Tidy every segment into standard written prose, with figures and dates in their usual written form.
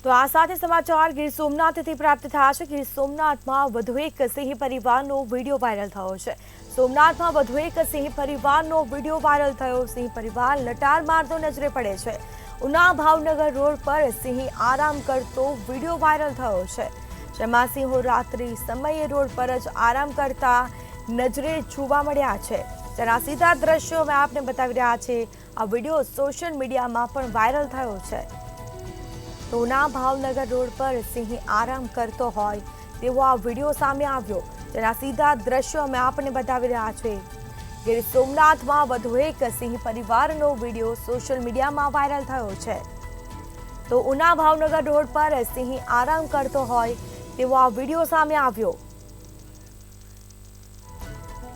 તો આ સાથે સમાચાર ગીર સોમનાથથી પ્રાપ્ત થયા છે. ગીર સોમનાથમાં વધુ એક સિંહ પરિવારનો વિડીયો વાયરલ થયો છે. સોમનાથમાં વધુ એક સિંહ પરિવારનો વિડીયો વાયરલ થયો. સિંહ પરિવાર લટાર મારતો નજરે પડે છે. ઉના ભાવનગર રોડ પર સિંહ આરામ કરતો વિડીયો વાયરલ થયો છે, જેમાં સિંહો રાત્રિ સમયે રોડ પર જ આરામ કરતા નજરે જોવા મળ્યા છે. તેના સીધા દ્રશ્યો અમે આપને બતાવી રહ્યા છીએ. આ વિડીયો સોશિયલ મીડિયામાં પણ વાયરલ થયો છે. તો ઉના ભાવનગર રોડ પર સિંહ આરામ કરતો હોય તેવો આ વિડીયો સામે આવ્યો. તેના સીધા દ્રશ્યો અમે આપને બતાવી રહ્યા છીએ. ગીર સોમનાથમાં વધુ એક સિંહ પરિવારનો વિડીયો સોશિયલ મીડિયામાં વાયરલ થયો છે. તો ઉના ભાવનગર રોડ પર સિંહ આરામ કરતો હોય તેવો આ વિડીયો સામે આવ્યો.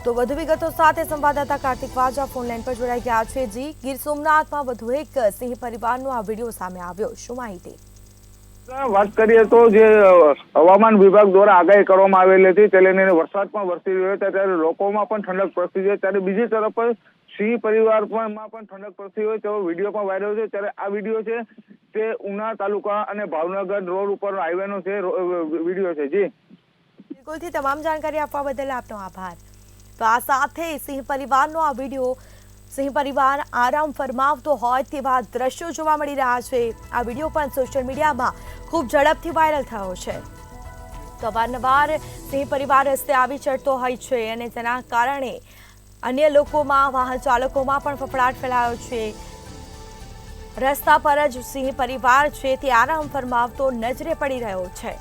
તો વધુ વિગતો સાથે સંવાદદાતા કાર્તિક વાજા ફોનલાઈન પર જોડાઈ ગયા છે. જી, ગીર સોમનાથમાં વધુ એક સિંહ પરિવારનો આ વિડીયો સામે આવ્યો, શું માહિતી? વાત કરીએ તો જે હવામાન વિભાગ દ્વારા આગાહી કરવામાં આવેલી હતી તે લઈને વરસાદ પણ વરસી રહ્યો હતો, ત્યારે લોકોમાં પણ ઠંડક પ્રસરી છે. ત્યારે બીજી તરફ સિંહ પરિવારમાં પણ ઠંડક પ્રસરી હોય તેવો વિડીયો પણ વાયરલ છે. ત્યારે આ વિડીયો છે તે ઉના તાલુકા અને ભાવનગર રોડ ઉપર હાઈવેનો છે વિડીયો છે. જી બિલકુલથી તમામ જાણકારી આપવા બદલ આપનો આભાર. તો આ સાથે સિંહ પરિવારનો આ વિડીયો, સિંહ પરિવાર આરામ ફરમાવતો હોય તેવા દ્રશ્યો જોવા મળી રહ્યા છે. આ વિડીયો પણ સોશિયલ મીડિયામાં ખૂબ ઝડપથી વાયરલ થયો છે. તો અવારનવાર સિંહ પરિવાર રસ્તે આવી ચડતો હોય છે અને તેના કારણે અન્ય લોકોમાં, વાહન ચાલકોમાં પણ ફફડાટ ફેલાયો છે. રસ્તા પર જ સિંહ પરિવાર છે તે આરામ ફરમાવતો નજરે પડી રહ્યો છે.